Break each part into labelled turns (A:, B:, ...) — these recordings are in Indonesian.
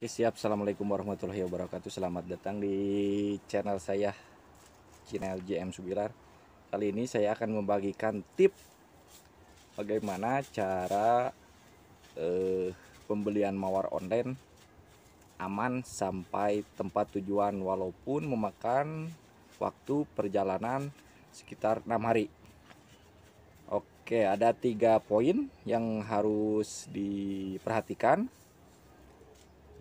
A: Oke, siap. Assalamualaikum warahmatullahi wabarakatuh. Selamat datang di channel saya, channel JM Subirar. Kali ini saya akan membagikan tip bagaimana cara pembelian mawar online aman sampai tempat tujuan walaupun memakan waktu perjalanan sekitar 6 hari. Oke, ada 3 poin yang harus diperhatikan.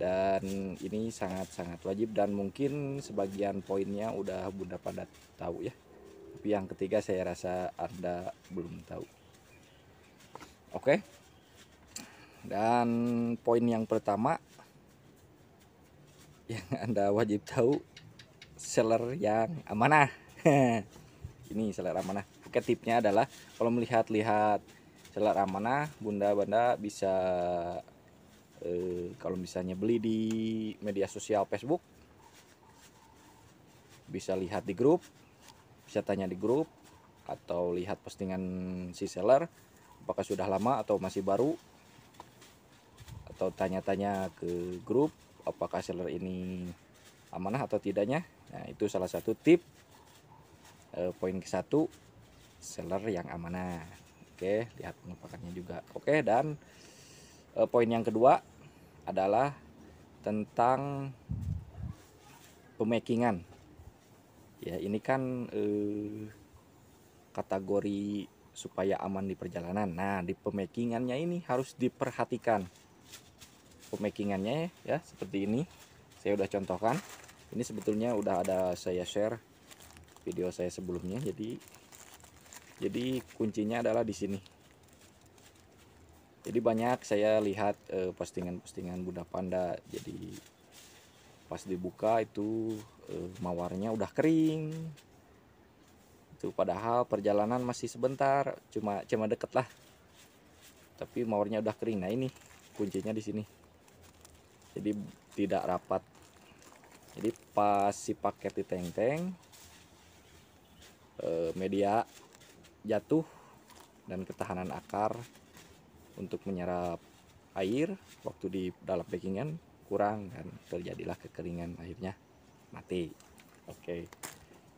A: Dan ini sangat-sangat wajib dan mungkin sebagian poinnya udah Bunda pada tahu ya. Tapi yang ketiga saya rasa Anda belum tahu. Oke. Dan poin yang pertama yang Anda wajib tahu, seller yang amanah. Ini seller amanah. Oke, tipnya adalah kalau melihat-lihat seller amanah, Bunda bisa kalau misalnya beli di media sosial Facebook, bisa lihat di grup, bisa tanya di grup, atau lihat postingan si seller apakah sudah lama atau masih baru, atau tanya-tanya ke grup apakah seller ini amanah atau tidaknya. Nah, itu salah satu tip. Poin ke-1, seller yang amanah. Oke, lihat pengepakannya juga. Oke, dan poin yang kedua adalah tentang pemakingan. Ya, ini kan kategori supaya aman di perjalanan. Nah, di pemakingannya ini harus diperhatikan. Pemakingannya ya seperti ini. Saya udah contohkan. Ini sebetulnya udah ada saya share video saya sebelumnya. Jadi kuncinya adalah di sini. Jadi banyak saya lihat postingan-postingan Bunda Panda. Jadi pas dibuka itu mawarnya udah kering. Itu padahal perjalanan masih sebentar, cuma deket lah. Tapi mawarnya udah kering. Nah, ini kuncinya di sini. Jadi tidak rapat. Jadi pas si paket diteng-teng, media jatuh dan ketahanan akar untuk menyerap air waktu di dalam packingan kurang dan terjadilah kekeringan, akhirnya mati. Oke.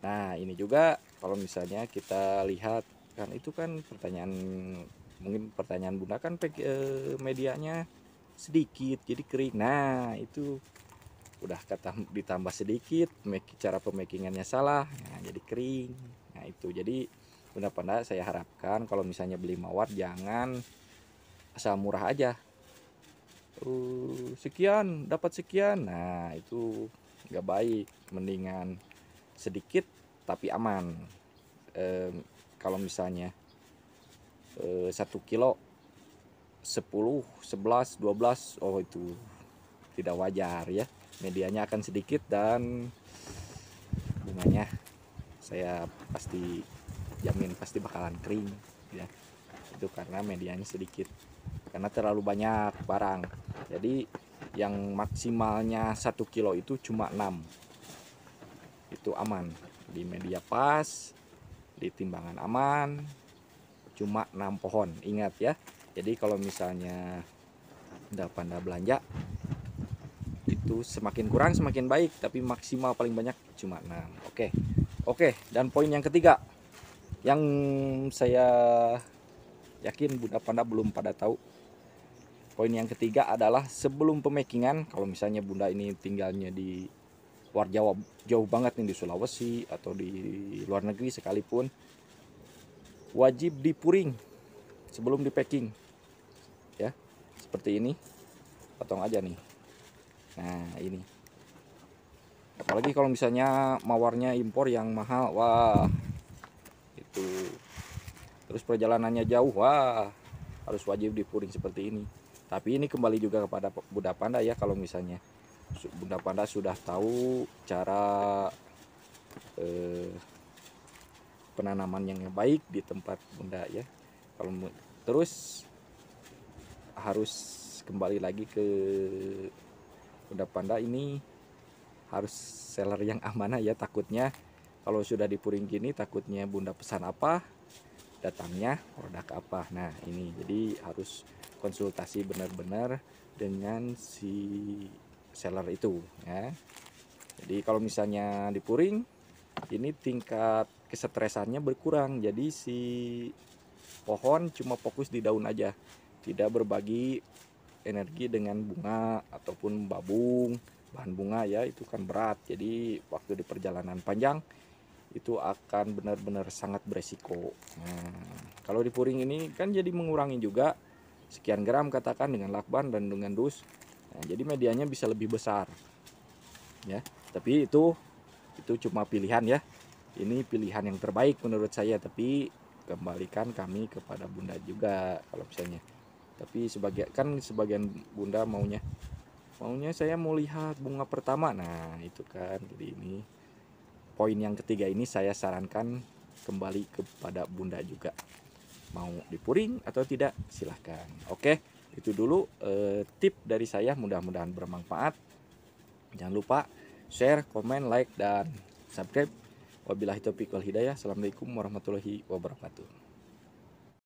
A: Nah, ini juga kalau misalnya kita lihat kan itu kan pertanyaan, mungkin pertanyaan Bunda kan medianya sedikit jadi kering. Nah, itu udah ditambah sedikit, cara pemakingannya salah, nah jadi kering. Nah, itu jadi Bunda Panda saya harapkan kalau misalnya beli mawar jangan asal murah aja. Sekian dapat sekian, nah itu nggak baik. Mendingan sedikit tapi aman. Kalau misalnya 1 kilo 10, 11, 12, oh itu tidak wajar ya. Medianya akan sedikit dan bunganya saya pasti jamin pasti bakalan kering ya. Itu karena medianya sedikit, karena terlalu banyak barang. Jadi yang maksimalnya 1 kilo itu cuma 6. Itu aman. Di media pas, di timbangan aman, cuma 6 pohon. Ingat ya. Jadi kalau misalnya Bunda Panda belanja itu semakin kurang semakin baik, tapi maksimal paling banyak cuma 6. Oke, dan poin yang ketiga yang saya yakin Bunda Panda belum pada tahu. Poin yang ketiga adalah sebelum pemakingan, kalau misalnya Bunda ini tinggalnya di luar Jawa, jauh banget nih di Sulawesi atau di luar negeri sekalipun, wajib dipuring sebelum di packing ya. Seperti ini, potong aja nih. Nah, ini apalagi kalau misalnya mawarnya impor yang mahal, wah itu terus perjalanannya jauh, wah harus wajib dipuring seperti ini. Tapi ini kembali juga kepada Bunda Panda ya. Kalau misalnya Bunda Panda sudah tahu cara penanaman yang baik di tempat Bunda ya. Kalau terus harus kembali lagi ke Bunda Panda, ini harus seller yang amanah ya. Takutnya kalau sudah dipuring gini, takutnya Bunda pesan apa, datangnya produk apa. Nah, ini jadi harus konsultasi benar-benar dengan si seller itu ya. Jadi kalau misalnya dipuring, ini tingkat kesetresannya berkurang, jadi si pohon cuma fokus di daun aja, tidak berbagi energi dengan bunga ataupun babung. Bahan bunga ya itu kan berat, jadi waktu di perjalanan panjang itu akan benar-benar sangat beresiko. Nah, kalau dipuring ini kan jadi mengurangi juga sekian gram katakan dengan lakban dan dengan dus. Nah, jadi medianya bisa lebih besar ya. Tapi itu cuma pilihan ya. Ini pilihan yang terbaik menurut saya, tapi kembalikan kami kepada Bunda juga kalau misalnya. Tapi sebagian Bunda maunya saya mau lihat bunga pertama. Nah, itu kan. Jadi ini poin yang ketiga ini saya sarankan kembali kepada Bunda juga. Mau dipuring atau tidak silahkan. Oke, itu dulu tip dari saya, mudah-mudahan bermanfaat. Jangan lupa share, komen, like, dan subscribe. Wabillahi taufiq wal hidayah. Assalamualaikum warahmatullahi wabarakatuh.